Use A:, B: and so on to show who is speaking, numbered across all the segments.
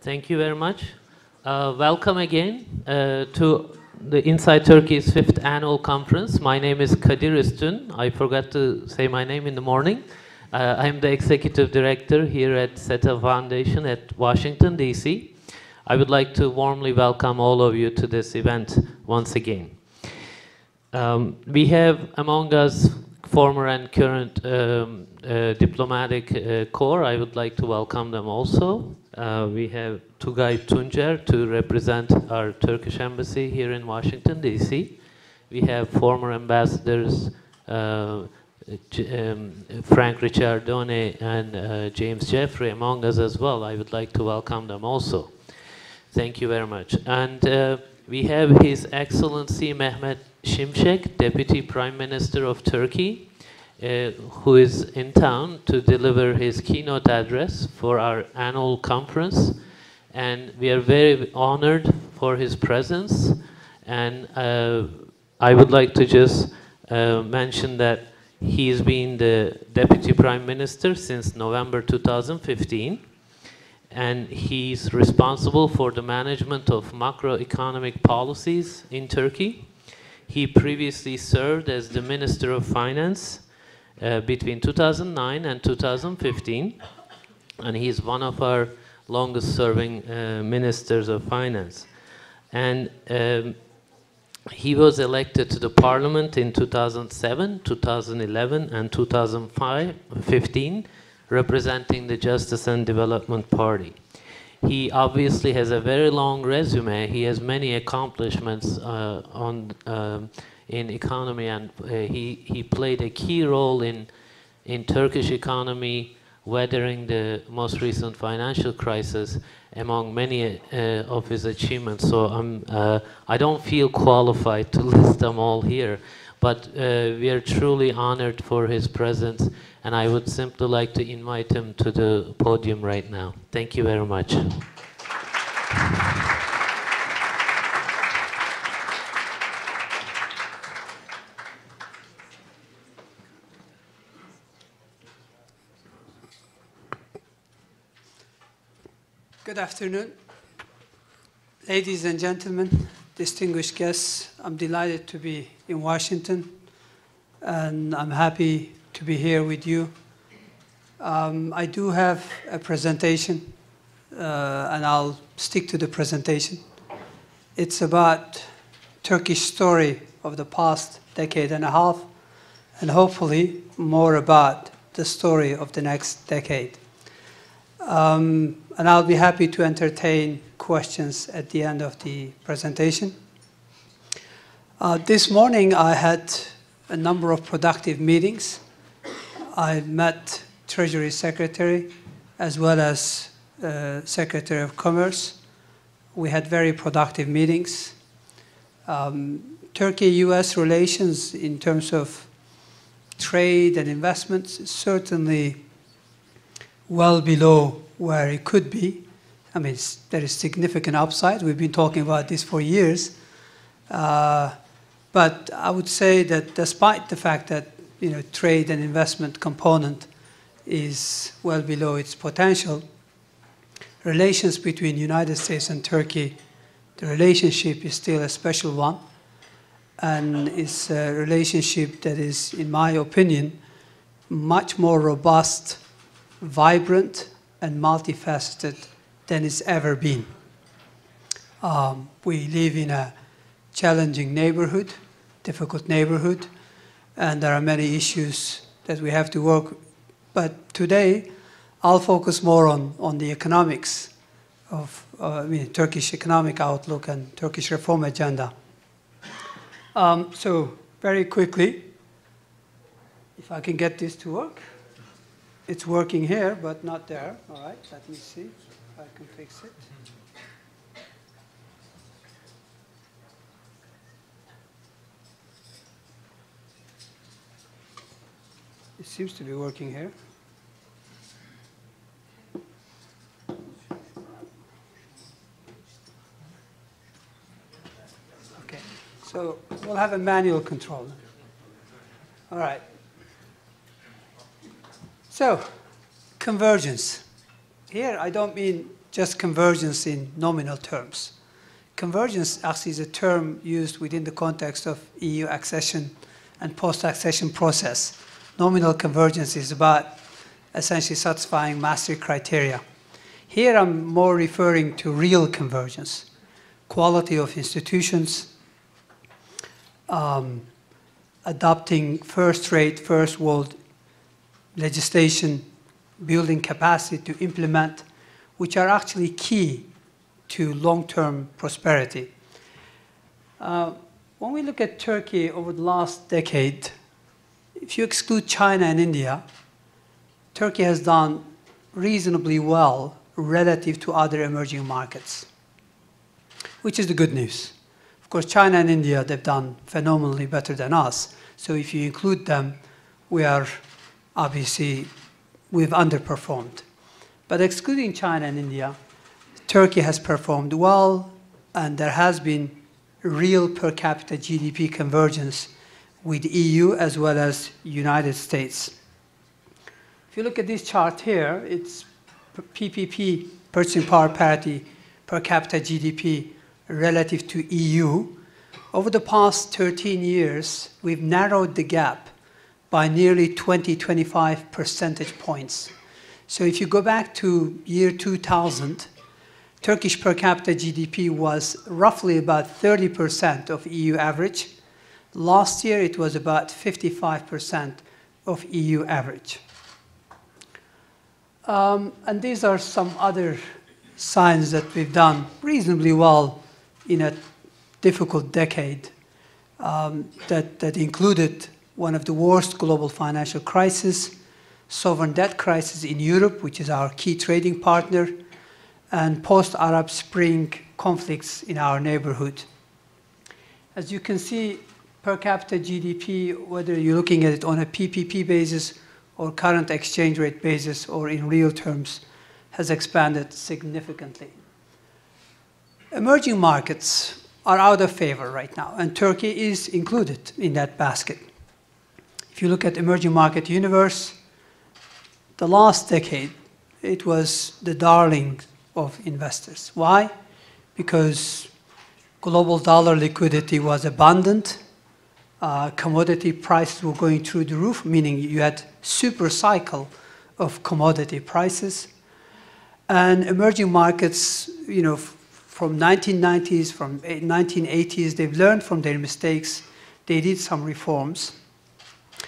A: Thank you very much. Welcome again to the Inside Turkey's 5th annual conference. My name is Kadir Üstün. I forgot to say my name in the morning. I'm the executive director here at SETA Foundation at Washington, D.C. I would like to warmly welcome all of you to this event once again. We have among us former and current diplomatic corps. I would like to welcome them also. We have Tugay Tuncer to represent our Turkish embassy here in Washington, D.C. We have former ambassadors Frank Ricciardone and James Jeffrey among us as well. I would like to welcome them also. Thank you very much. And we have His Excellency Mehmet Simsek, Deputy Prime Minister of Turkey, who is in town to deliver his keynote address for our annual conference. And we are very honored for his presence. And I would like to just mention that he's been the Deputy Prime Minister since November 2015. And he's responsible for the management of macroeconomic policies in Turkey. He previously served as the Minister of Finance between 2009 and 2015, and he's one of our longest-serving ministers of finance. And he was elected to the parliament in 2007, 2011, and 2015, representing the Justice and Development Party. He obviously has a very long resume. He has many accomplishments in economy, and he played a key role in Turkish economy, weathering the most recent financial crisis, among many of his achievements. So I don't feel qualified to list them all here, but we are truly honored for his presence, and I would simply like to invite him to the podium right now. Thank you very much.
B: Good afternoon, ladies and gentlemen, distinguished guests. I'm delighted to be in Washington, and I'm happy to be here with you. I do have a presentation, and I'll stick to the presentation. It's about Turkish story of the past decade and a half, and hopefully more about the story of the next decade. And I'll be happy to entertain questions at the end of the presentation. This morning I had a number of productive meetings. I met Treasury Secretary as well as Secretary of Commerce. We had very productive meetings. Turkey-US relations in terms of trade and investments is certainly well below where it could be. I mean, there is significant upside. We've been talking about this for years. But I would say that despite the fact that trade and investment component is well below its potential, relations between the United States and Turkey, the relationship is still a special one. And it's a relationship that is, in my opinion, much more robust, vibrant, and multifaceted than it's ever been. We live in a challenging neighborhood, difficult neighborhood, and there are many issues that we have to work. But today, I'll focus more on the economics of Turkish economic outlook and Turkish reform agenda. So very quickly, if I can get this to work. It's working here, but not there. All right, let me see if I can fix it. It seems to be working here. Okay, so we'll have a manual control. All right. So, convergence. Here, I don't mean just convergence in nominal terms. Convergence actually is a term used within the context of EU accession and post-accession process. Nominal convergence is about essentially satisfying Maastricht criteria. Here I'm more referring to real convergence, quality of institutions, adopting first-rate, first-world legislation, building capacity to implement, which are actually key to long-term prosperity. When we look at Turkey over the last decade, if you exclude China and India, Turkey has done reasonably well relative to other emerging markets, which is the good news. Of course, China and India, they've done phenomenally better than us. So if you include them, we've underperformed. But excluding China and India, Turkey has performed well, and there has been real per capita GDP convergence with EU as well as United States. If you look at this chart here, it's PPP, purchasing power parity, per capita GDP relative to EU. Over the past 13 years, we've narrowed the gap by nearly 20-25 percentage points. So if you go back to year 2000, Turkish per capita GDP was roughly about 30% of EU average. Last year, it was about 55% of EU average. And these are some other signs that we've done reasonably well in a difficult decade that included one of the worst global financial crises, sovereign debt crisis in Europe, which is our key trading partner, and post-Arab Spring conflicts in our neighborhood. As you can see, per capita GDP, whether you're looking at it on a PPP basis or current exchange rate basis or in real terms, has expanded significantly. Emerging markets are out of favor right now, and Turkey is included in that basket. If you look at emerging market universe, the last decade, it was the darling of investors. Why? Because global dollar liquidity was abundant, commodity prices were going through the roof, meaning you had super cycle of commodity prices. And emerging markets, from 1990s, from 1980s, they've learned from their mistakes. They did some reforms.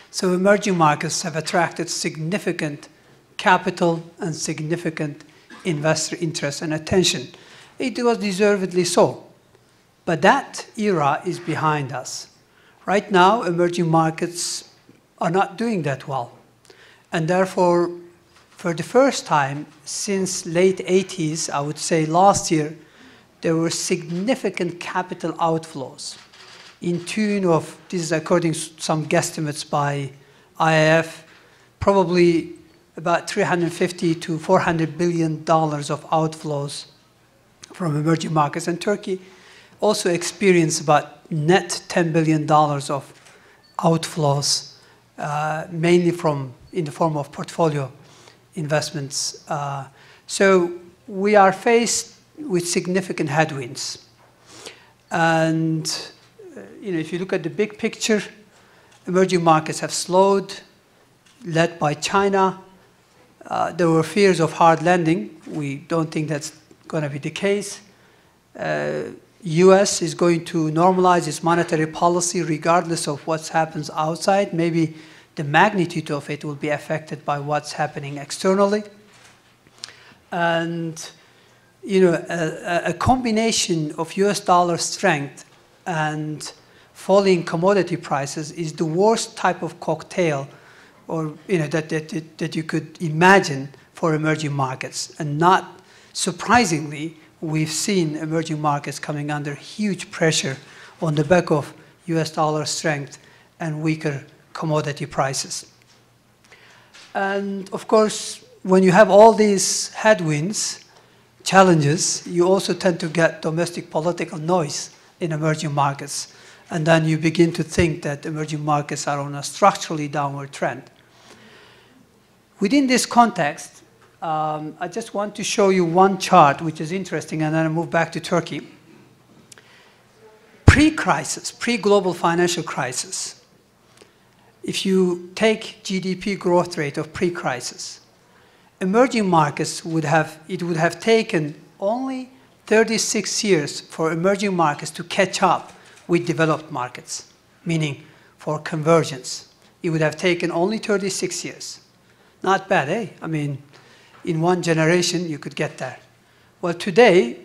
B: So emerging markets have attracted significant capital and significant investor interest and attention. It was deservedly so. But that era is behind us. Right now, emerging markets are not doing that well. And therefore, for the first time since late 80s, I would say last year, there were significant capital outflows in tune of, this is according to some guesstimates by IIF, probably about $350 to $400 billion of outflows from emerging markets. And Turkey also experienced about net $10 billion of outflows, mainly in the form of portfolio investments. So we are faced with significant headwinds. And if you look at the big picture, emerging markets have slowed, led by China. There were fears of hard landing. We don't think that's going to be the case. US is going to normalize its monetary policy regardless of what happens outside. Maybe the magnitude of it will be affected by what's happening externally. And a combination of US dollar strength and falling commodity prices is the worst type of cocktail or that you could imagine for emerging markets. And not surprisingly, we've seen emerging markets coming under huge pressure on the back of US dollar strength and weaker commodity prices. And of course, when you have all these headwinds, challenges, you also tend to get domestic political noise in emerging markets. And then you begin to think that emerging markets are on a structurally downward trend. Within this context, I just want to show you one chart which is interesting, and then I move back to Turkey. Pre-crisis, pre-global financial crisis, if you take GDP growth rate of pre-crisis, emerging markets would have taken only 36 years for emerging markets to catch up with developed markets, meaning for convergence. It would have taken only 36 years. Not bad, eh? I mean, in one generation, you could get there. Well, today,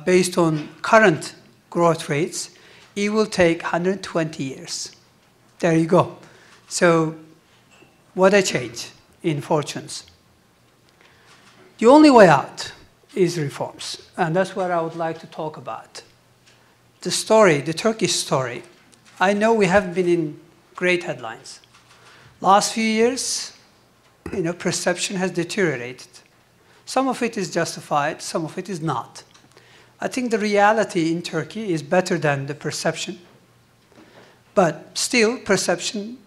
B: based on current growth rates, it will take 120 years. There you go. So, what a change in fortunes. The only way out is reforms, and that's what I would like to talk about. The story, the Turkish story, I know we haven't been in great headlines. Last few years, perception has deteriorated. Some of it is justified, some of it is not. I think the reality in Turkey is better than the perception. But still, perception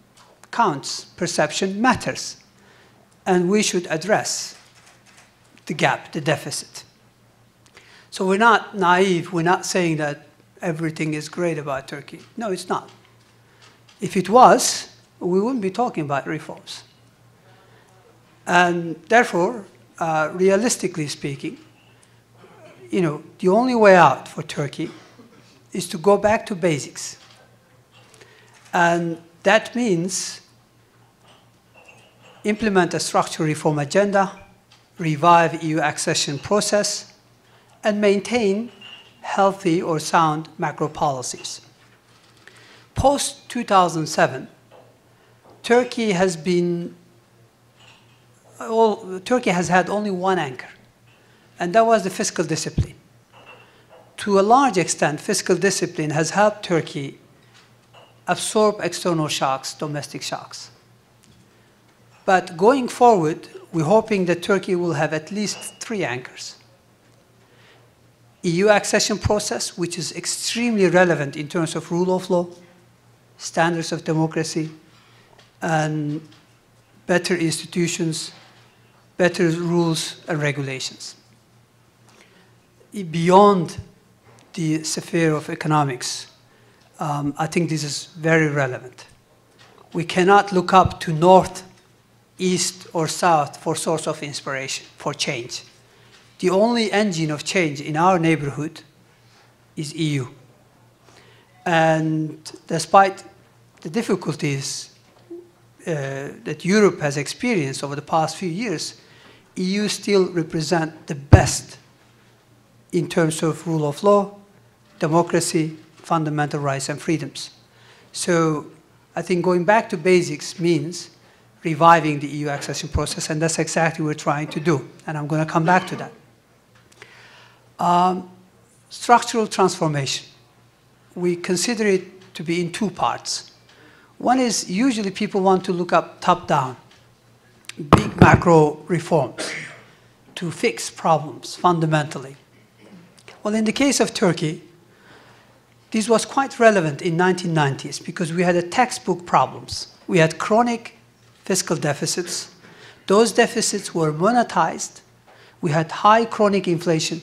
B: counts. Perception matters. And we should address the gap, the deficit. So we're not naive. We're not saying that everything is great about Turkey. No, it's not. If it was, we wouldn't be talking about reforms. And therefore, realistically speaking, the only way out for Turkey is to go back to basics. And that means implement a structural reform agenda, revive EU accession process, and maintain healthy or sound macro policies. Post-2007, Turkey has had only one anchor, and that was the fiscal discipline. To a large extent, fiscal discipline has helped Turkey absorb external shocks, domestic shocks. But going forward, we're hoping that Turkey will have at least 3 anchors. EU accession process, which is extremely relevant in terms of rule of law, standards of democracy, and better institutions, better rules and regulations. Beyond the sphere of economics, I think this is very relevant. We cannot look up to north, east, or south for source of inspiration, for change. The only engine of change in our neighborhood is EU. And despite the difficulties that Europe has experienced over the past few years, EU still represent the best in terms of rule of law, democracy, fundamental rights and freedoms. So I think going back to basics means reviving the EU accession process, and that's exactly what we're trying to do, and I'm going to come back to that. Structural transformation. We consider it to be in 2 parts. One is usually people want to look up top-down, big macro reforms to fix problems fundamentally. Well, in the case of Turkey, this was quite relevant in 1990s because we had a textbook problems. We had chronic fiscal deficits. Those deficits were monetized. We had high chronic inflation,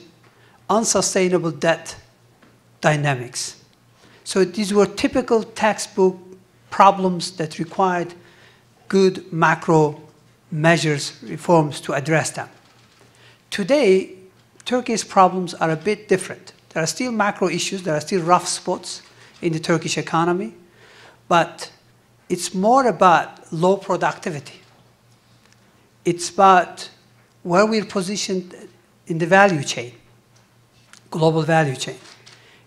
B: unsustainable debt dynamics. So these were typical textbook problems that required good macro measures, reforms to address them. Today, Turkey's problems are a bit different. There are still macro issues, there are still rough spots in the Turkish economy, but it's more about low productivity. It's about where we're positioned in the value chain, global value chain.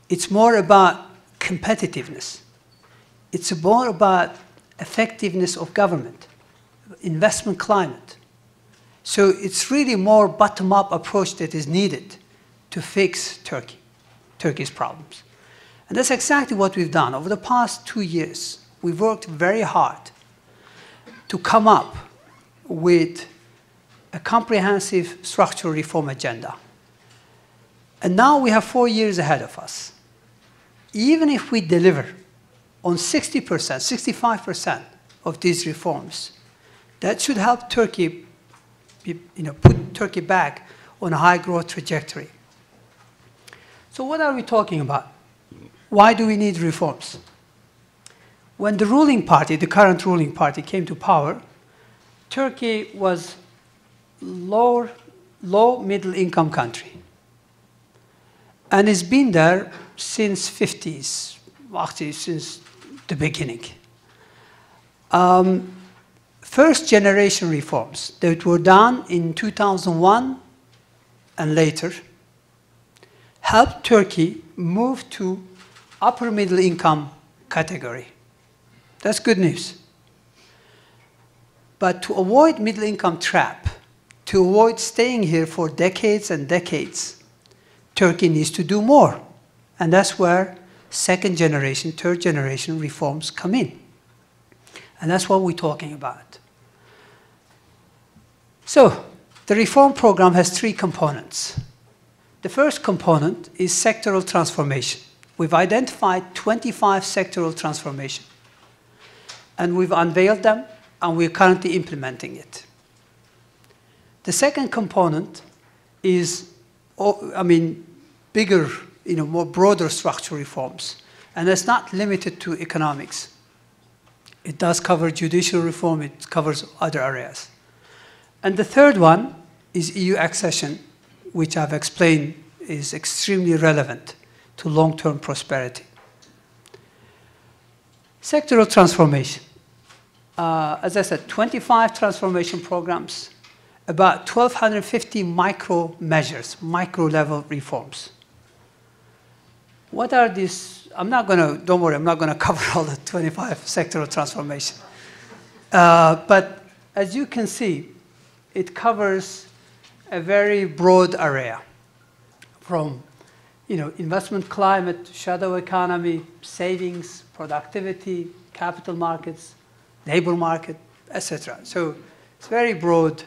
B: It's more about competitiveness. It's more about effectiveness of government, investment climate. So it's really more bottom-up approach that is needed to fix Turkey's problems. And that's exactly what we've done. Over the past 2 years, we've worked very hard to come up with a comprehensive structural reform agenda. And now we have 4 years ahead of us. Even if we deliver on 60%, 65% of these reforms, that should help Turkey put Turkey back on a high growth trajectory. So what are we talking about? Why do we need reforms? When the ruling party, the current ruling party, came to power, Turkey was low middle income country. And it's been there since 50s, actually since the beginning. First generation reforms that were done in 2001 and later helped Turkey move to upper middle income category. That's good news. But to avoid middle income trap, to avoid staying here for decades and decades, Turkey needs to do more. And that's where second generation, third generation reforms come in. And that's what we're talking about. So, the reform program has three components. The first component is sectoral transformation. We've identified 25 sectoral transformation. And we've unveiled them, and we're currently implementing it. The second component is, bigger, more broader structural reforms. And it's not limited to economics. It does cover judicial reform, it covers other areas. And the third one is EU accession, which I've explained is extremely relevant to long-term prosperity. Sectoral transformation. As I said, 25 transformation programs, about 1,250 micro measures, micro-level reforms. What are these? Don't worry, I'm not going to cover all the 25 sectoral transformation. But as you can see, it covers a very broad area from investment climate, shadow economy, savings, productivity, capital markets, labor market, etc. So it's a very broad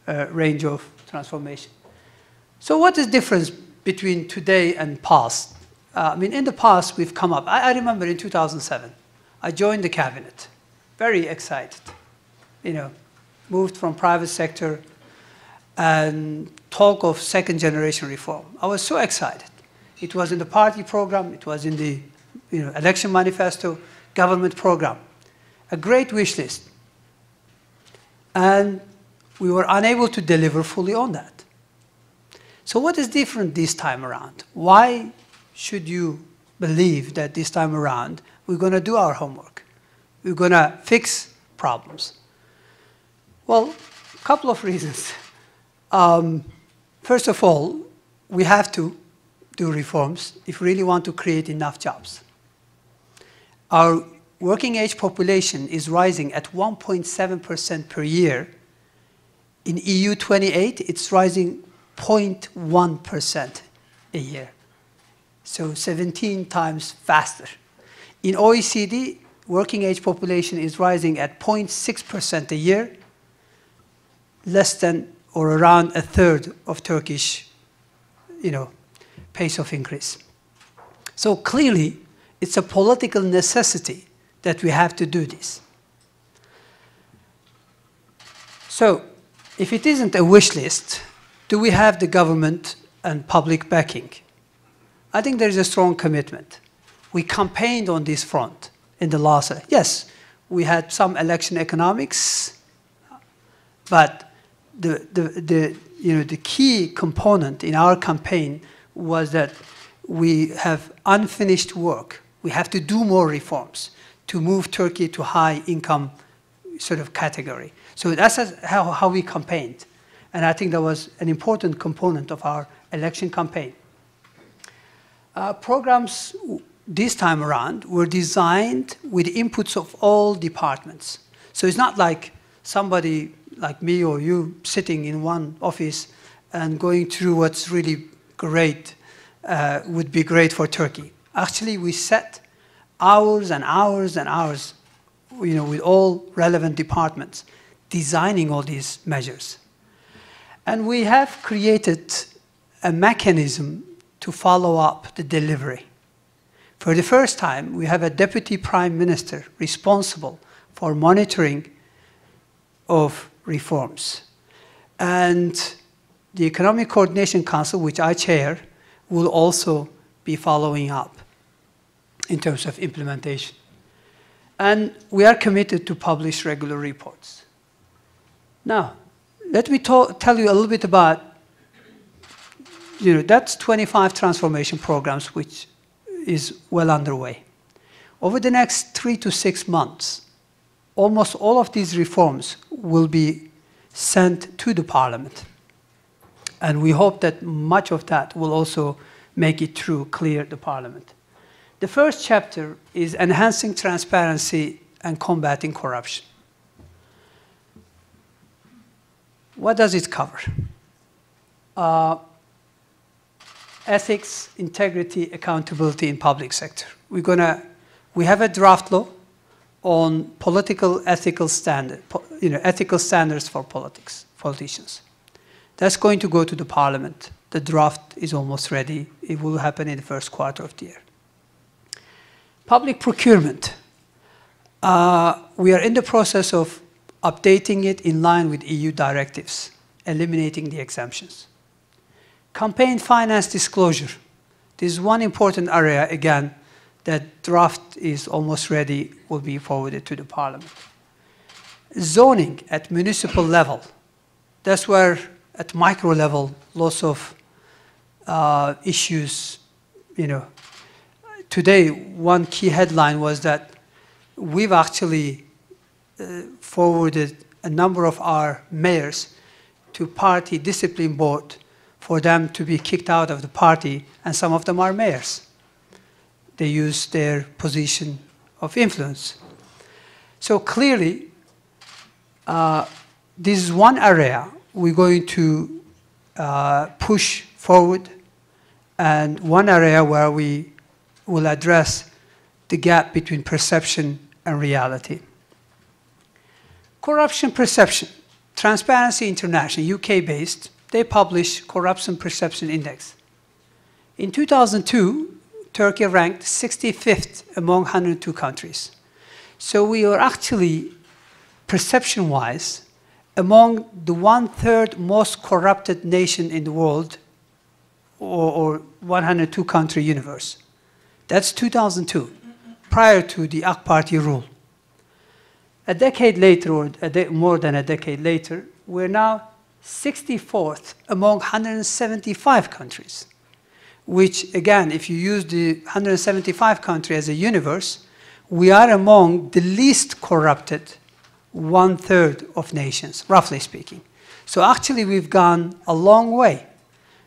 B: range of transformation. So what is the difference between today and past? In the past, we've come up. I remember in 2007, I joined the cabinet, very excited. Moved from private sector and talk of second generation reform. I was so excited. It was in the party program, it was in the election manifesto, government program. A great wish list. And we were unable to deliver fully on that. So what is different this time around? Why should you believe that this time around we're going to do our homework? We're going to fix problems. Well, a couple of reasons. First of all, we have to do reforms if we really want to create enough jobs. Our working age population is rising at 1.7% per year. In EU 28, it's rising 0.1% a year. So 17 times faster. In OECD, working age population is rising at 0.6% a year, less than or around a third of Turkish, pace of increase. So clearly, it's a political necessity that we have to do this. So, if it isn't a wish list, do we have the government and public backing? I think there is a strong commitment. We campaigned on this front in the last. Yes, we had some election economics, but the key component in our campaign was that we have unfinished work. We have to do more reforms to move Turkey to high income sort of category. So that's how we campaigned. And I think that was an important component of our election campaign. Programs this time around were designed with inputs of all departments. So it's not like somebody like me or you sitting in one office and going through what's really great, would be great for Turkey. Actually, we set hours and hours and hours, with all relevant departments, designing all these measures. And we have created a mechanism to follow up the delivery. For the first time, we have a deputy prime minister responsible for monitoring of reforms. And the Economic Coordination Council, which I chair, will also be following up in terms of implementation. And we are committed to publish regular reports. Now, let me tell you a little bit about, that's 25 transformation programs, which is well underway. Over the next 3 to 6 months, almost all of these reforms will be sent to the Parliament. And we hope that much of that will also make it through, clear the Parliament. The first chapter is enhancing transparency and combating corruption. What does it cover? Ethics, integrity, accountability in public sector. We have a draft law on political ethical standard, ethical standards for politicians. That's going to go to the Parliament. The draft is almost ready. It will happen in the first quarter of the year. Public procurement. We are in the process of updating it in line with EU directives, eliminating the exemptions. Campaign finance disclosure. This is one important area, again, that draft is almost ready, will be forwarded to the Parliament. Zoning at municipal level. That's where, at micro level, lots of issues, Today, one key headline was that we've actually forwarded a number of our mayors to party discipline board for them to be kicked out of the party, and some of them are mayors. They use their position of influence. So clearly, this is one area we're going to push forward, and one area where we will address the gap between perception and reality. Corruption perception. Transparency International, UK-based, they publish Corruption Perception Index. In 2002, Turkey ranked 65th among 102 countries. So we are actually, perception-wise, among the 1/3 most corrupted nation in the world, or 102 country universe. That's 2002, prior to the AK Party rule. A decade later, or more than a decade later, we're now 64th among 175 countries, which, again, if you use the 175 country as a universe, we are among the least corrupted 1/3 of nations, roughly speaking. So actually, we've gone a long way.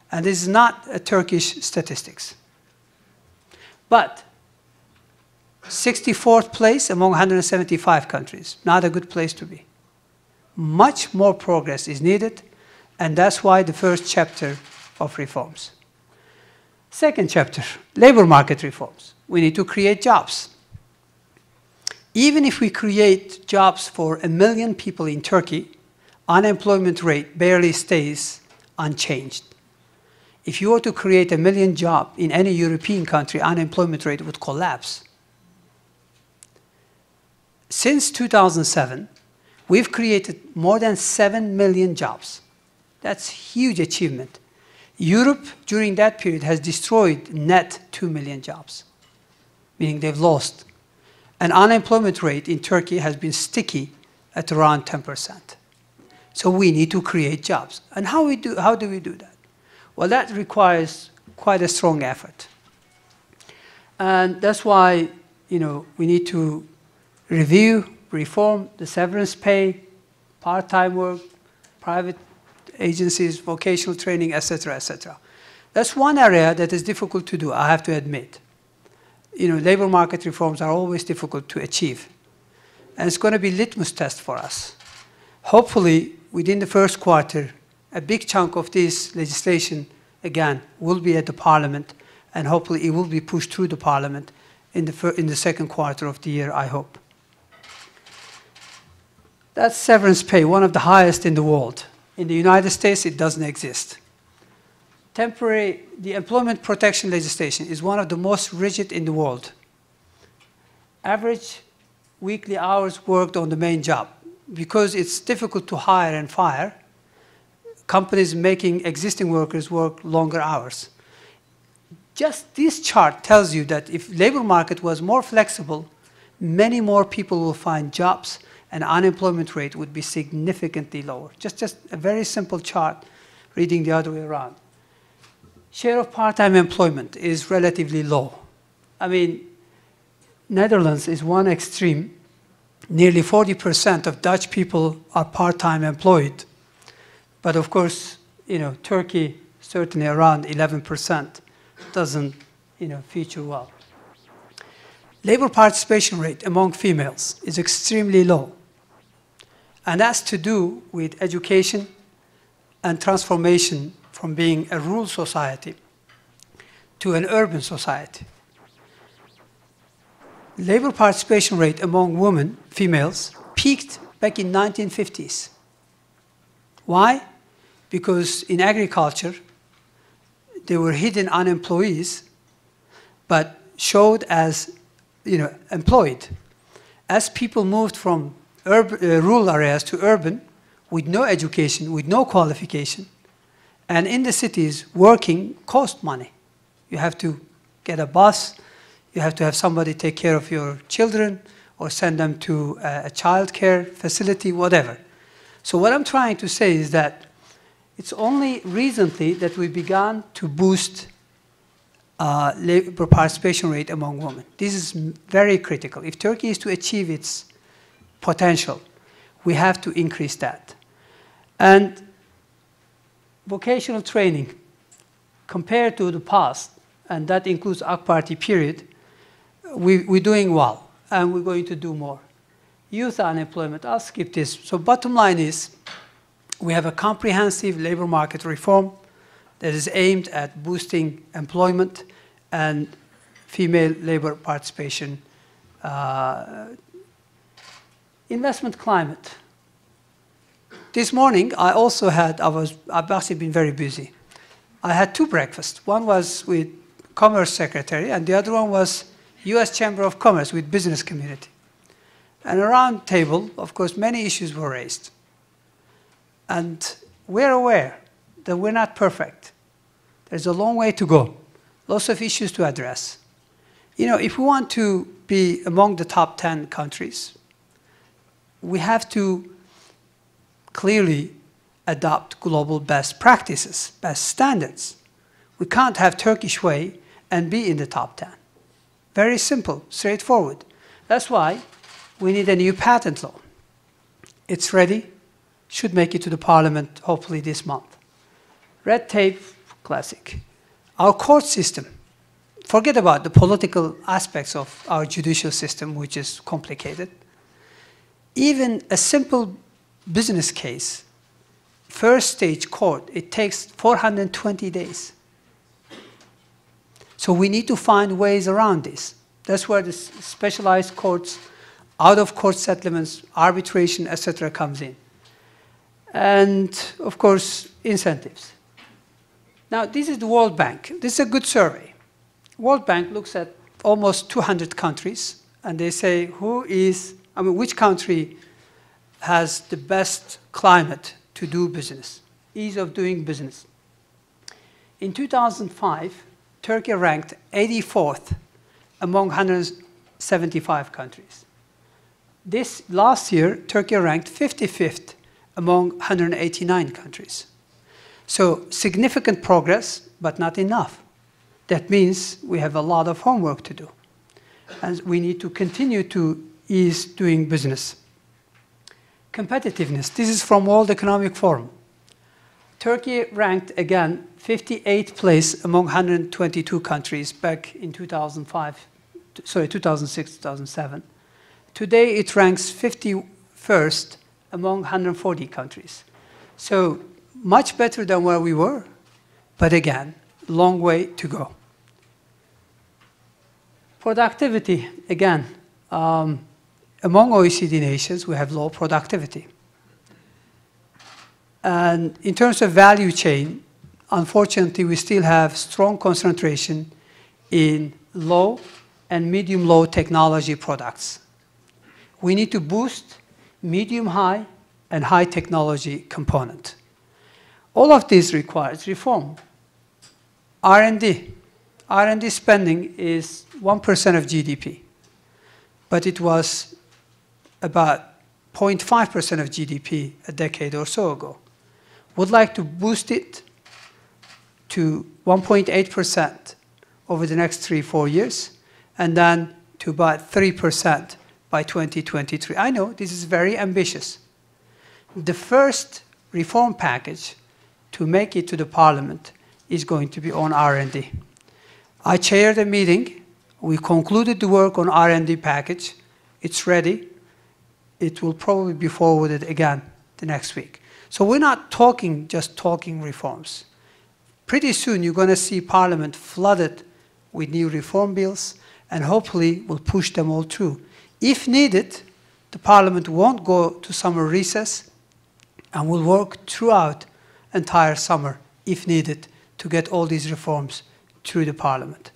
B: And this is not a Turkish statistics. But 64th place among 175 countries, not a good place to be. Much more progress is needed, and that's why the first chapter of reforms. Second chapter, labor market reforms. We need to create jobs. Even if we create jobs for 1 million people in Turkey, unemployment rate barely stays unchanged. If you were to create 1 million jobs in any European country, unemployment rate would collapse. Since 2007, we've created more than 7 million jobs. That's a huge achievement. Europe, during that period, has destroyed net 2 million jobs, meaning they've lost. And unemployment rate in Turkey has been sticky at around 10%. So we need to create jobs. And how do we do that? Well, that requires quite a strong effort. And that's why, we need to review, reform the severance pay, part-time work, private agencies, vocational training, etc., etc. That's one area that is difficult to do, I have to admit. Labor market reforms are always difficult to achieve. And it's going to be a litmus test for us. Hopefully, within the first quarter, a big chunk of this legislation, again, will be at the Parliament, and hopefully it will be pushed through the Parliament in the second quarter of the year, I hope. That's severance pay, one of the highest in the world. In the United States, it doesn't exist. The employment protection legislation is one of the most rigid in the world. Average weekly hours worked on the main job. Because it's difficult to hire and fire, companies making existing workers work longer hours. Just this chart tells you that if labor market was more flexible, many more people will find jobs and unemployment rate would be significantly lower. Just a very simple chart reading the other way around. Share of part-time employment is relatively low. I mean, Netherlands is one extreme. Nearly 40% of Dutch people are part-time employed. But of course, Turkey, certainly around 11%, doesn't, feature well. Labor participation rate among females is extremely low. And that's to do with education and transformation from being a rural society to an urban society. Labor participation rate among women, females, peaked back in 1950s. Why? Because in agriculture, there were hidden unemployees, but showed as employed. As people moved from rural areas to urban, with no education, with no qualification, and in the cities, working cost money. You have to get a bus, you have to have somebody take care of your children, or send them to a child care facility, whatever. So what I'm trying to say is that it's only recently that we began to boost labor participation rate among women. This is very critical. If Turkey is to achieve its potential, we have to increase that. And vocational training, compared to the past, and that includes AK Party period, we're doing well, and we're going to do more. Youth unemployment, I'll skip this. So bottom line is, we have a comprehensive labor market reform that is aimed at boosting employment and female labor participation. Investment climate. This morning, I've actually been very busy. I had two breakfasts. One was with Commerce Secretary, and the other one was US Chamber of Commerce with business community. And around the table, of course, many issues were raised. And we're aware that we're not perfect. There's a long way to go, lots of issues to address. If we want to be among the top 10 countries, we have to clearly adopt global best practices, best standards. We can't have Turkish way and be in the top 10. Very simple, straightforward. That's why we need a new patent law. It's ready. Should make it to the parliament, hopefully this month. Red tape, classic. Our court system, forget about the political aspects of our judicial system, which is complicated. Even a simple business case, first stage court, it takes 420 days. So we need to find ways around this. That's where the specialized courts, out-of-court settlements, arbitration, etc. comes in. And, of course, incentives. Now, this is the World Bank. This is a good survey. World Bank looks at almost 200 countries, and they say which country has the best climate to do business, ease of doing business. In 2005, Turkey ranked 84th among 175 countries. This last year, Turkey ranked 55th among 189 countries. So significant progress, but not enough. That means we have a lot of homework to do. And we need to continue to ease doing business. Competitiveness. This is from World Economic Forum. Turkey ranked again 58th place among 122 countries back in 2006, 2007. Today it ranks 51st among 140 countries. So much better than where we were, but again, long way to go. Productivity, again, among OECD nations, we have low productivity. And in terms of value chain, unfortunately, we still have strong concentration in low and medium-low technology products. We need to boost medium-high and high technology component. All of this requires reform. R&D. R&D spending is 1% of GDP, but it was about 0.5% of GDP a decade or so ago. Would like to boost it to 1.8% over the next 3-4 years, and then to about 3% by 2023. I know this is very ambitious. The first reform package to make it to the Parliament is going to be on R&D. I chaired a meeting. We concluded the work on R&D package. It's ready. It will probably be forwarded again the next week. So we're not just talking reforms. Pretty soon you're going to see Parliament flooded with new reform bills, and hopefully we'll push them all through. If needed, the Parliament won't go to summer recess, and will work throughout entire summer, if needed, to get all these reforms through the Parliament.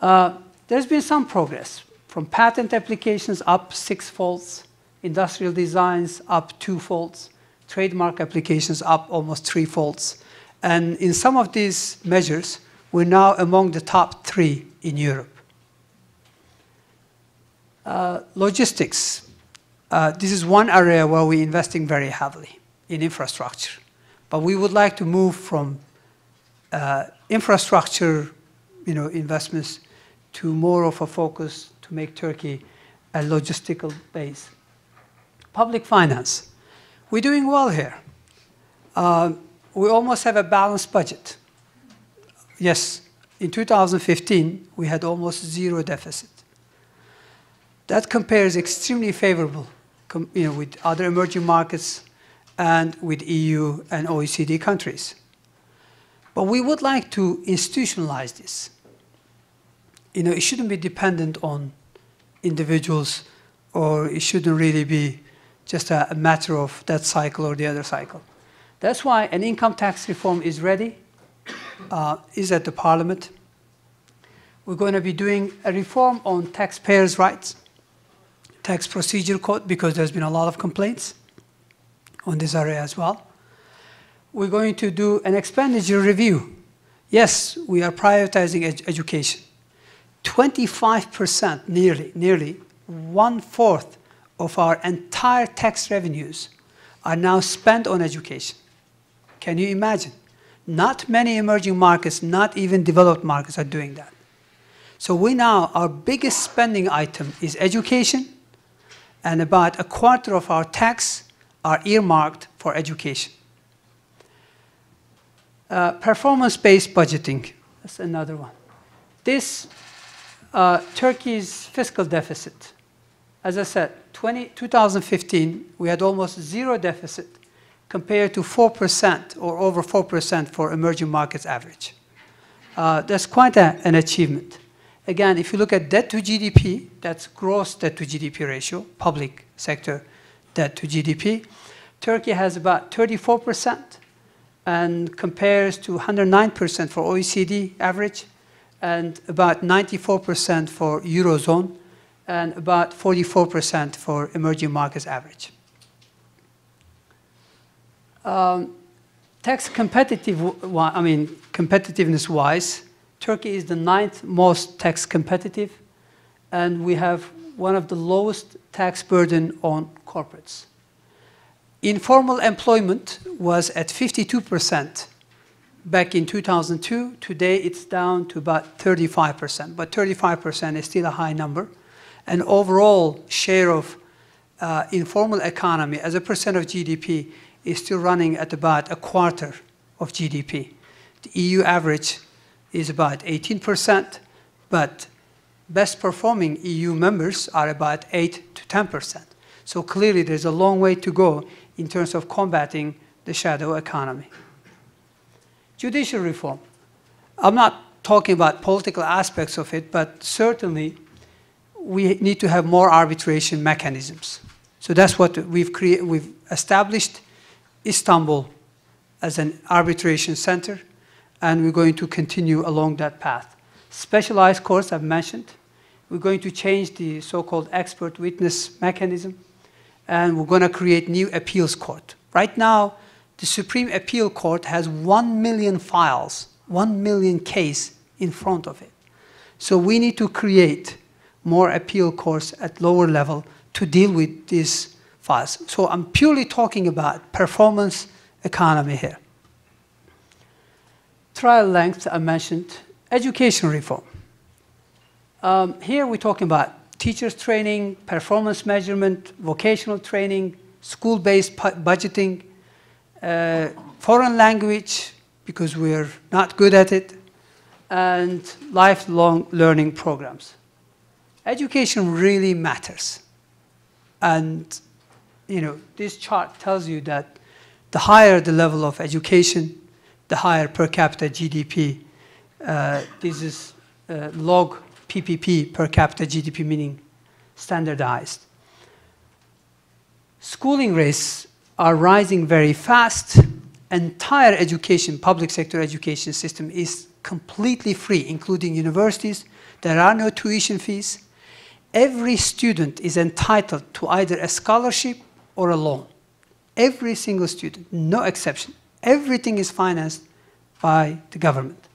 B: There's been some progress, from patent applications up 6-folds, industrial designs up 2-folds, trademark applications up almost 3-folds. And in some of these measures, we're now among the top 3 in Europe. Logistics. This is one area where we're investing very heavily in infrastructure. But we would like to move from infrastructure investments to more of a focus to make Turkey a logistical base. Public finance. We're doing well here. We almost have a balanced budget. Yes, in 2015, we had almost 0 deficit. That compares extremely favorable with other emerging markets and with EU and OECD countries. But we would like to institutionalize this. It shouldn't be dependent on individuals, or it shouldn't really be just a matter of that cycle or the other cycle. That's why an income tax reform is ready, is at the Parliament. We're going to be doing a reform on taxpayers' rights, tax procedure code, because there's been a lot of complaints on this area as well. We're going to do an expenditure review. Yes, we are prioritizing education. 25%, nearly 1/4 of our entire tax revenues are now spent on education. Can you imagine? Not many emerging markets, not even developed markets, are doing that. So our biggest spending item is education, and about 1/4 of our tax are earmarked for education. Performance-based budgeting, that's another one. Turkey's fiscal deficit. As I said, 2015, we had almost 0 deficit compared to 4% or over 4% for emerging markets average. That's quite an achievement. Again, if you look at debt to GDP, that's gross debt to GDP ratio, public sector debt to GDP. Turkey has about 34% and compares to 109% for OECD average, and about 94% for Eurozone, and about 44% for emerging markets average. Tax competitiveness-wise, Turkey is the 9th most tax competitive, and we have one of the lowest tax burden on corporates. Informal employment was at 52% back in 2002. Today it's down to about 35%, but 35% is still a high number. And overall share of informal economy as a percent of GDP is still running at about 1/4 of GDP. The EU average is about 18%, but best performing EU members are about 8 to 10%. So clearly there's a long way to go in terms of combating the shadow economy. Judicial reform. I'm not talking about political aspects of it, but certainly we need to have more arbitration mechanisms. So that's what we've established Istanbul as an arbitration center, and we're going to continue along that path. Specialized courts I've mentioned. We're going to change the so-called expert witness mechanism, and we're going to create new appeals court. Right now, the Supreme Appeal Court has 1 million files, 1 million cases in front of it. So we need to create more appeal courts at lower level to deal with these files. So I'm purely talking about performance economy here. Trial length, I mentioned. Education reform. Here we're talking about teachers training, performance measurement, vocational training, school-based budgeting, foreign language, because we're not good at it, and lifelong learning programs. Education really matters. And this chart tells you that the higher the level of education, the higher per capita GDP. This is log PPP, per capita GDP, meaning standardized. Schooling rates are rising very fast. Entire education, public sector education system is completely free, including universities. There are no tuition fees. Every student is entitled to either a scholarship or a loan. Every single student, no exception. Everything is financed by the government.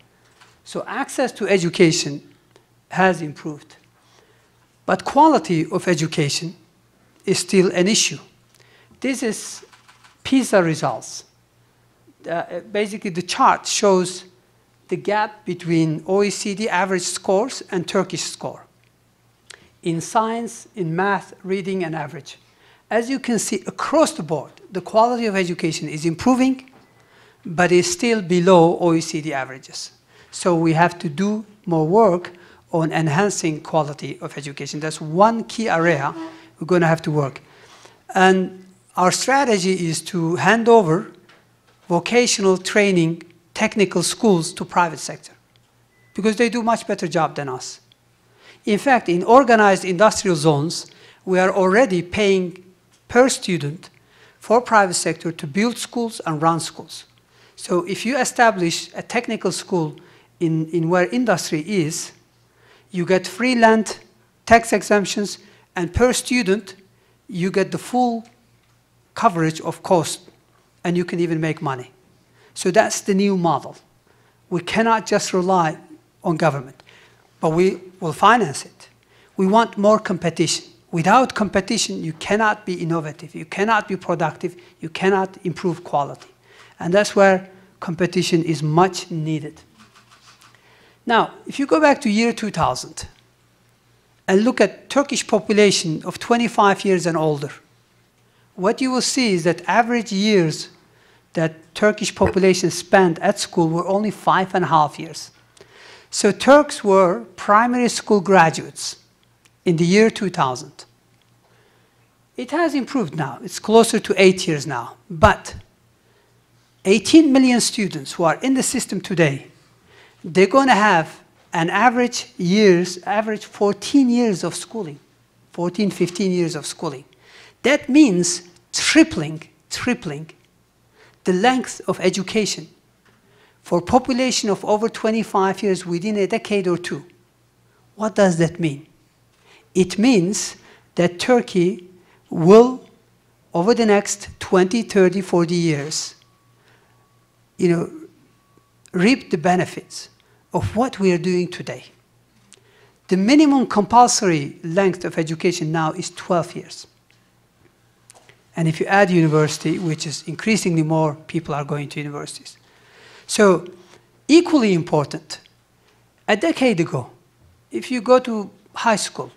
B: So access to education has improved. But quality of education is still an issue. This is PISA results. Basically, the chart shows the gap between OECD average scores and Turkish score in science, in math, reading, and average. As you can see, across the board, the quality of education is improving, but is still below OECD averages. So we have to do more work on enhancing quality of education. That's one key area we're going to have to work. And our strategy is to hand over vocational training, technical schools to private sector, because they do much better job than us. In fact, in organized industrial zones, we are already paying per student for private sector to build schools and run schools. So if you establish a technical school in where industry is, you get free land, tax exemptions, and per student, you get the full coverage of cost, and you can even make money. So that's the new model. We cannot just rely on government, but we will finance it. We want more competition. Without competition, you cannot be innovative, you cannot be productive, you cannot improve quality. And that's where competition is much needed. Now, if you go back to year 2000 and look at Turkish population of 25 years and older, what you will see is that average years that Turkish population spent at school were only 5.5 years. So Turks were primary school graduates in the year 2000. It has improved now. It's closer to 8 years now. But 18 million students who are in the system today, they're going to have an average 14 years of schooling, 14, 15 years of schooling. That means tripling the length of education for a population of over 25 years within a decade or two. What does that mean? It means that Turkey will, over the next 20, 30, 40 years, reap the benefits of what we are doing today. The minimum compulsory length of education now is 12 years. And if you add university, which is increasingly more people are going to universities. So equally important, a decade ago, if you go to high school,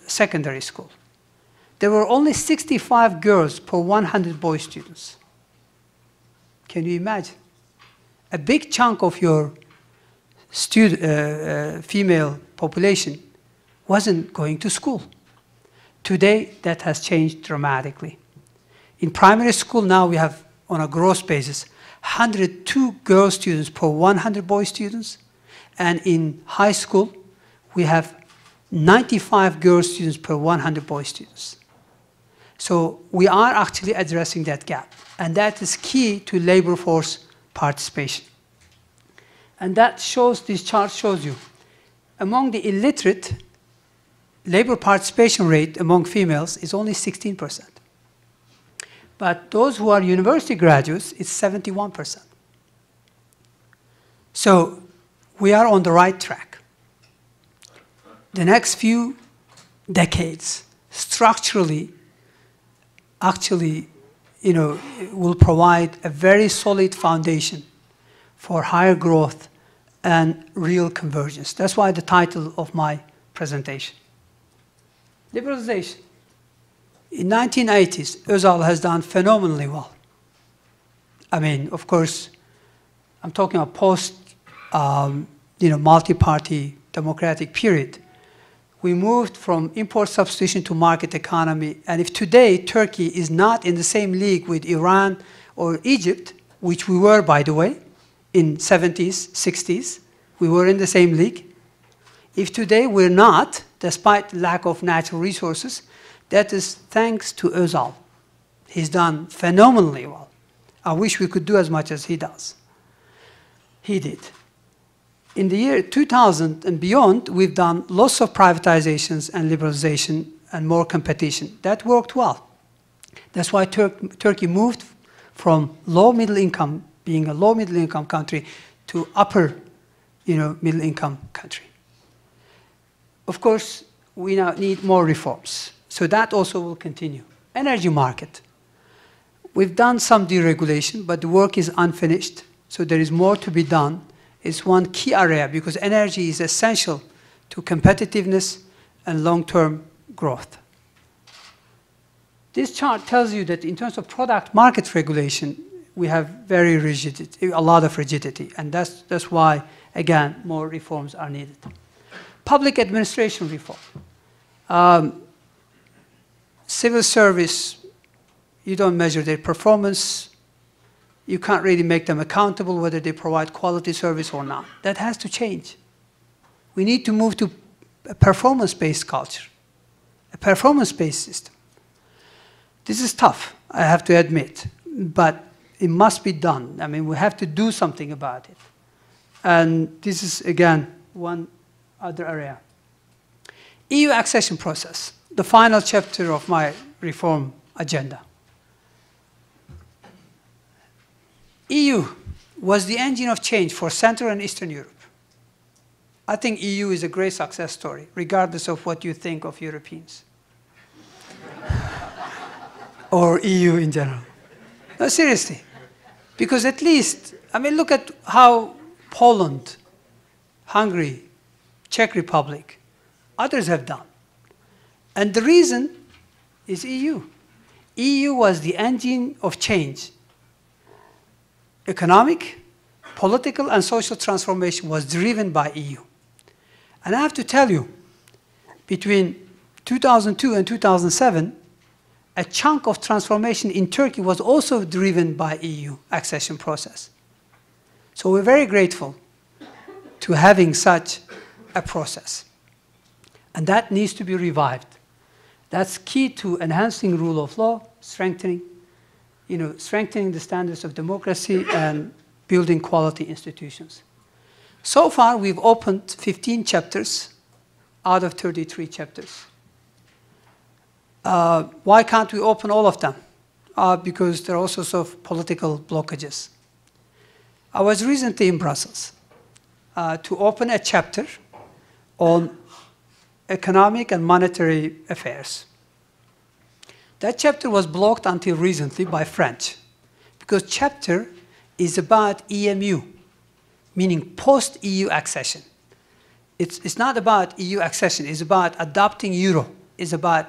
B: secondary school, there were only 65 girls per 100 boy students. Can you imagine? A big chunk of your female population wasn't going to school. Today, that has changed dramatically. In primary school now, we have, on a gross basis, 102 girl students per 100 boy students. And in high school, we have 95 girl students per 100 boy students. So we are actually addressing that gap. And that is key to labor force participation. And that shows, this chart shows you, among the illiterate, labor participation rate among females is only 16%. But those who are university graduates, it's 71%. So we are on the right track. The next few decades, structurally, actually, will provide a very solid foundation for higher growth and real convergence. That's why the title of my presentation. Liberalization. In 1980s, Özal has done phenomenally well. I mean, of course, I'm talking about post, multi-party democratic period. We moved from import substitution to market economy. And if today Turkey is not in the same league with Iran or Egypt, which we were, by the way, in 70s, 60s, we were in the same league. If today we're not, despite lack of natural resources, that is thanks to Özal. He's done phenomenally well. I wish we could do as much as he does. He did. In the year 2000 and beyond, we've done lots of privatizations and liberalization and more competition. That worked well. That's why Turkey moved from low middle income, being a low middle income country, to upper middle income country. Of course, we now need more reforms. So that also will continue. Energy market. We've done some deregulation, but the work is unfinished. So there is more to be done. It's one key area because energy is essential to competitiveness and long-term growth. This chart tells you that in terms of product market regulation, we have very rigidity, a lot of rigidity. And that's why, again, more reforms are needed. Public administration reform. Civil service, you don't measure their performance. You can't really make them accountable whether they provide quality service or not. That has to change. We need to move to a performance-based culture, a performance-based system. This is tough, I have to admit, but it must be done. I mean, we have to do something about it. And this is, again, one other area. EU accession process, the final chapter of my reform agenda. EU was the engine of change for Central and Eastern Europe. I think EU is a great success story, regardless of what you think of Europeans. Or EU in general. No, seriously. Because at least, I mean, look at how Poland, Hungary, Czech Republic, others have done. And the reason is EU. EU was the engine of change. Economic, political, and social transformation was driven by EU. And I have to tell you, between 2002 and 2007, a chunk of transformation in Turkey was also driven by EU accession process. So we're very grateful to having such a process. And that needs to be revived. That's key to enhancing rule of law, strengthening the standards of democracy and building quality institutions. So far, we've opened 15 chapters out of 33 chapters. Why can't we open all of them? Because there are all sorts of political blockages. I was recently in Brussels to open a chapter on economic and monetary affairs. That chapter was blocked until recently by French, because chapter is about EMU, meaning post-EU accession. It's not about EU accession, it's about adopting euro, it's about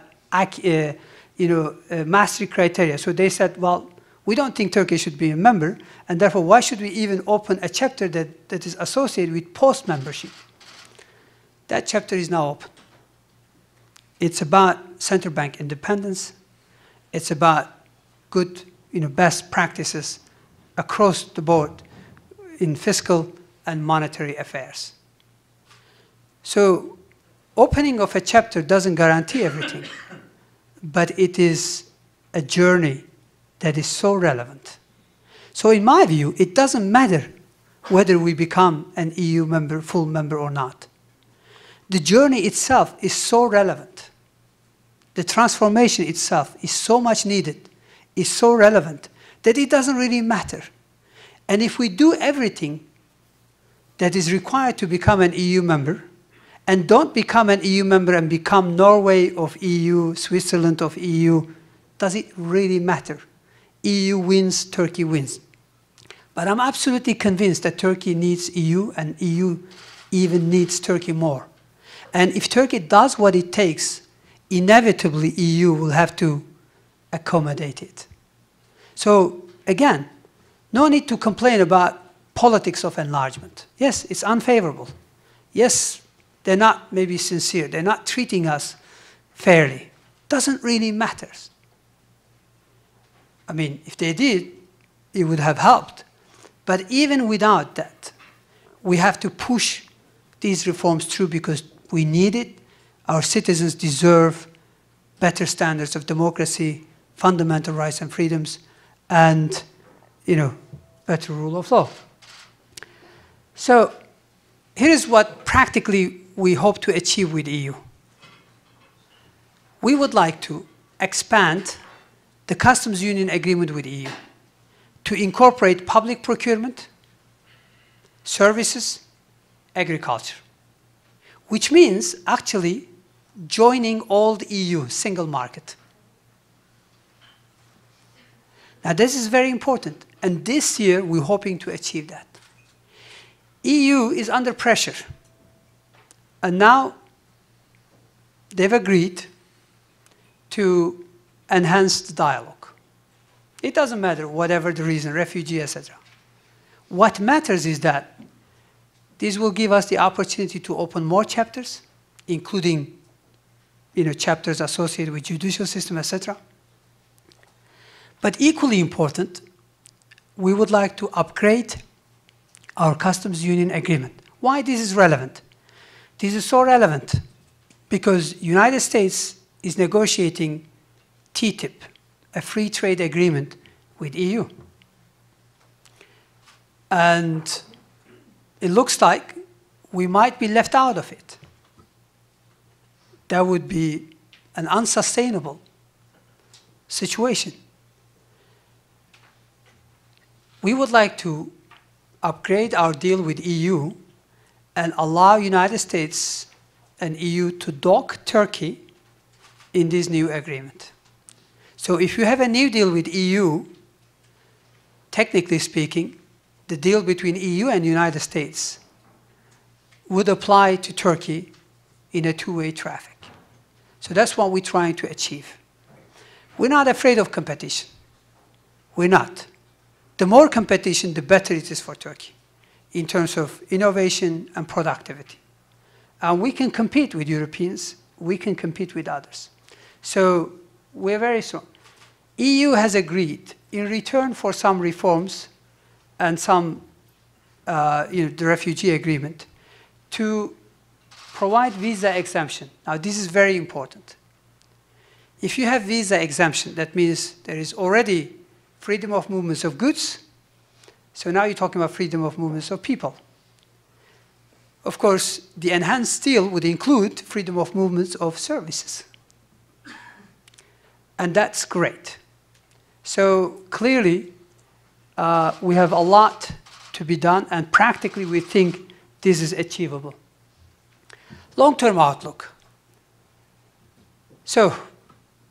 B: Maastricht criteria. So they said, well, we don't think Turkey should be a member, and therefore why should we even open a chapter that is associated with post-membership? That chapter is now open. It's about central bank independence. It's about good, best practices across the board in fiscal and monetary affairs. So opening of a chapter doesn't guarantee everything, but it is a journey that is so relevant. So in my view, it doesn't matter whether we become an EU member, full member or not. The journey itself is so relevant. The transformation itself is so much needed is so relevant that it doesn't really matter. And if we do everything that is required to become an EU member, and don't become an EU member and become Norway of EU, Switzerland of EU, does it really matter? EU wins, Turkey wins. But I'm absolutely convinced that Turkey needs EU, and EU even needs Turkey more. And if Turkey does what it takes, inevitably EU will have to accommodate it. So again, no need to complain about politics of enlargement. Yes, it's unfavorable. Yes, they're not maybe sincere. They're not treating us fairly. Doesn't really matter. I mean, if they did, it would have helped. But even without that, we have to push these reforms through because we need it. Our citizens deserve better standards of democracy, fundamental rights and freedoms, and, better rule of law. So here is what practically we hope to achieve with EU. We would like to expand the customs union agreement with EU to incorporate public procurement, services, agriculture, which means actually joining all the EU single market. Now this is very important, and this year we're hoping to achieve that. EU is under pressure, and now they've agreed to enhance the dialogue. It doesn't matter, whatever the reason, refugee, etc. What matters is that this will give us the opportunity to open more chapters, including chapters associated with judicial system, etc. But equally important, we would like to upgrade our customs union agreement. Why this is relevant? This is so relevant because United States is negotiating TTIP, a free trade agreement with EU. And it looks like we might be left out of it. That would be an unsustainable situation. We would like to upgrade our deal with EU and allow United States and EU to dock Turkey in this new agreement. So if you have a new deal with EU, technically speaking, the deal between EU and United States would apply to Turkey in a two-way traffic. So that's what we're trying to achieve. We're not afraid of competition. We're not. The more competition, the better it is for Turkey in terms of innovation and productivity. And we can compete with Europeans. We can compete with others. So we're very strong. EU has agreed, in return for some reforms and some, the refugee agreement, to provide visa exemption. Now, this is very important. If you have visa exemption, that means there is already freedom of movements of goods. So now you're talking about freedom of movements of people. Of course, the enhanced deal would include freedom of movements of services. And that's great. So clearly, we have a lot to be done, and practically we think this is achievable. Long-term outlook. So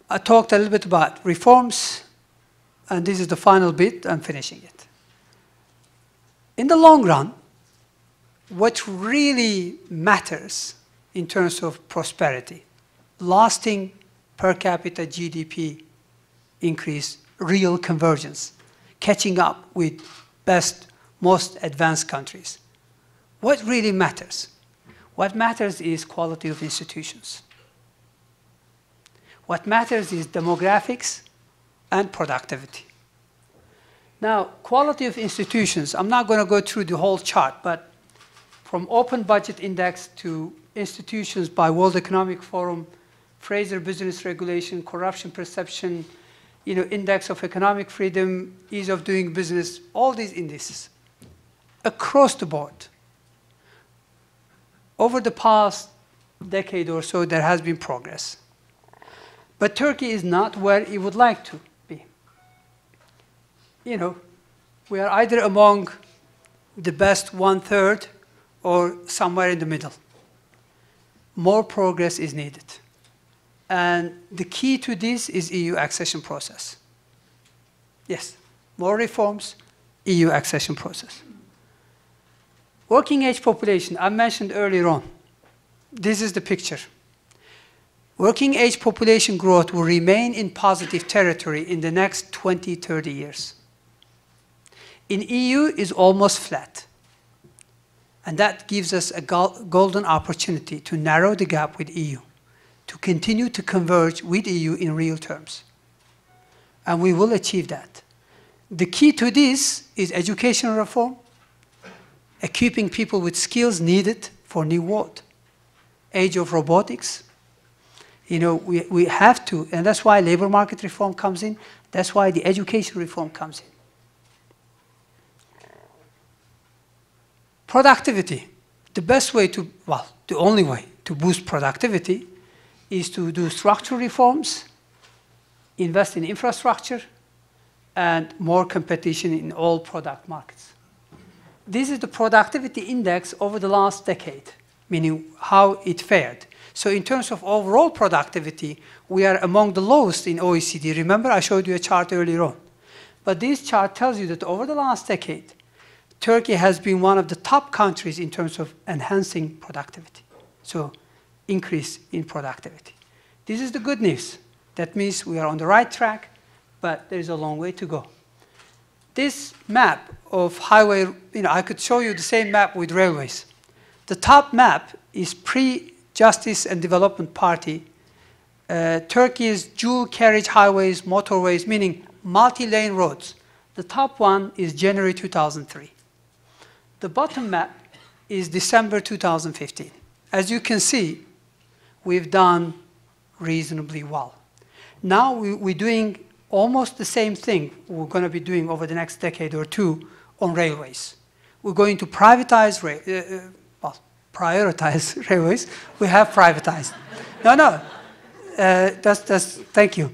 B: I talked a little bit about reforms, and this is the final bit. I'm finishing it. In the long run, what really matters in terms of prosperity, lasting per capita GDP increase, real convergence, catching up with best, most advanced countries. What really matters? What matters is quality of institutions. What matters is demographics and productivity. Now, quality of institutions, I'm not going to go through the whole chart, but from Open Budget Index to institutions by World Economic Forum, Fraser Business Regulation, Corruption Perception, Index of Economic Freedom, Ease of Doing Business, all these indices, across the board. Over the past decade or so, there has been progress. But Turkey is not where it would like to be. we are either among the best 1/3 or somewhere in the middle. More progress is needed. And the key to this is EU accession process. Yes, more reforms, EU accession process. Working age population, I mentioned earlier on. This is the picture. Working age population growth will remain in positive territory in the next 20, 30 years. In EU, it's almost flat. And that gives us a golden opportunity to narrow the gap with EU, to continue to converge with EU in real terms. And we will achieve that. The key to this is education reform, equipping people with skills needed for new world. Age of robotics. We have to, and that's why labor market reform comes in. That's why the education reform comes in. Productivity. The best way to, well, the only way to boost productivity is to do structural reforms, invest in infrastructure, and more competition in all product markets. This is the productivity index over the last decade, meaning how it fared. So in terms of overall productivity, we are among the lowest in OECD. Remember, I showed you a chart earlier on. But this chart tells you that over the last decade, Turkey has been one of the top countries in terms of enhancing productivity. So increase in productivity. This is the good news. That means we are on the right track, but there's a long way to go. This map of highway, I could show you the same map with railways. The top map is pre-Justice and Development Party. Turkey's dual carriage highways, motorways, meaning multi-lane roads. The top one is January 2003. The bottom map is December 2015. As you can see, we've done reasonably well. Now we're doing almost the same thing we're going to be doing over the next decade or two on railways. We're going to privatize, prioritize railways. We have privatized. No, thank you.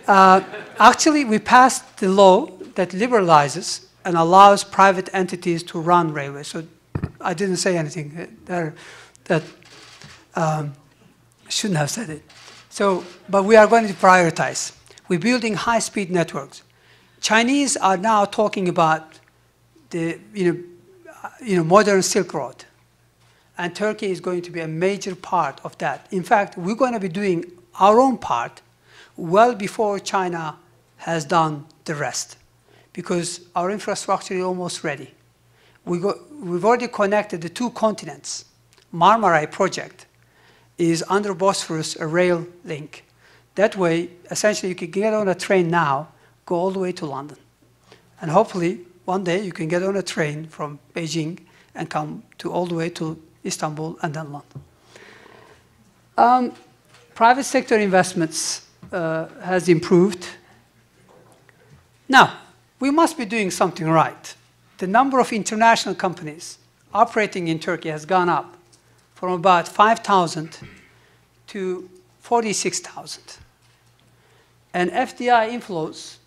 B: Actually, we passed the law that liberalizes and allows private entities to run railways. So I didn't say anything that shouldn't have said it. But we are going to prioritize. We're building high-speed networks. Chinese are now talking about the modern Silk Road. And Turkey is going to be a major part of that. In fact, we're going to be doing our own part well before China has done the rest, because our infrastructure is almost ready. We've already connected the two continents. Marmaray project is under Bosphorus, a rail link. That way, essentially, you can get on a train now, go all the way to London. And hopefully, one day, you can get on a train from Beijing and come all the way to Istanbul and then London. Private sector investments has improved. Now, we must be doing something right. The number of international companies operating in Turkey has gone up from about 5,000 to 46,000. And FDI inflows,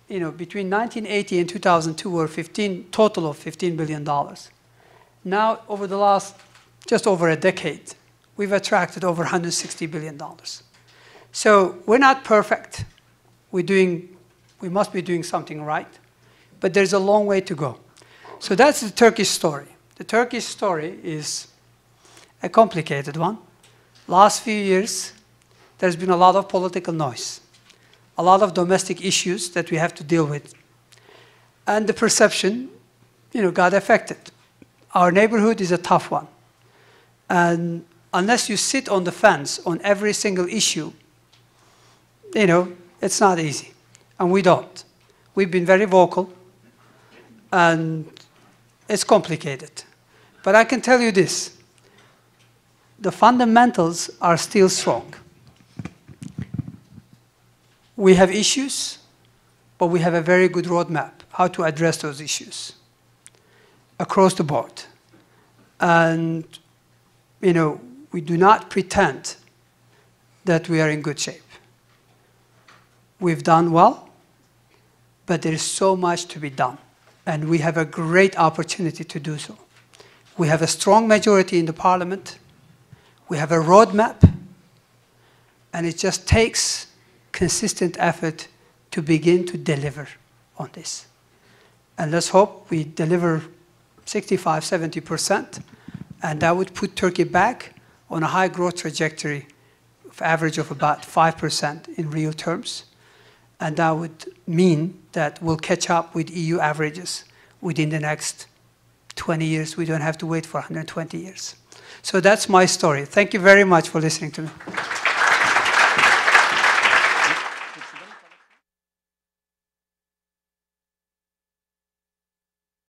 B: between 1980 and 2002 were total of $15 billion. Now, over the last, just over a decade, we've attracted over $160 billion. So we're not perfect. We must be doing something right, but there's a long way to go. So that's the Turkish story. The Turkish story is a complicated one. Last few years, there's been a lot of political noise, a lot of domestic issues that we have to deal with. And the perception, got affected. Our neighborhood is a tough one. And unless you sit on the fence on every single issue, it's not easy. And we don't. We've been very vocal, and it's complicated. But I can tell you this. The fundamentals are still strong. We have issues, but we have a very good roadmap how to address those issues across the board. And, we do not pretend that we are in good shape. We've done well, but there is so much to be done. And we have a great opportunity to do so. We have a strong majority in the parliament. We have a roadmap. And it just takes consistent effort to begin to deliver on this. And let's hope we deliver 65, 70%. And that would put Turkey back on a high growth trajectory of average of about 5% in real terms. And that would mean that we'll catch up with EU averages within the next 20 years. We don't have to wait for 120 years. So that's my story. Thank you very much for listening to me.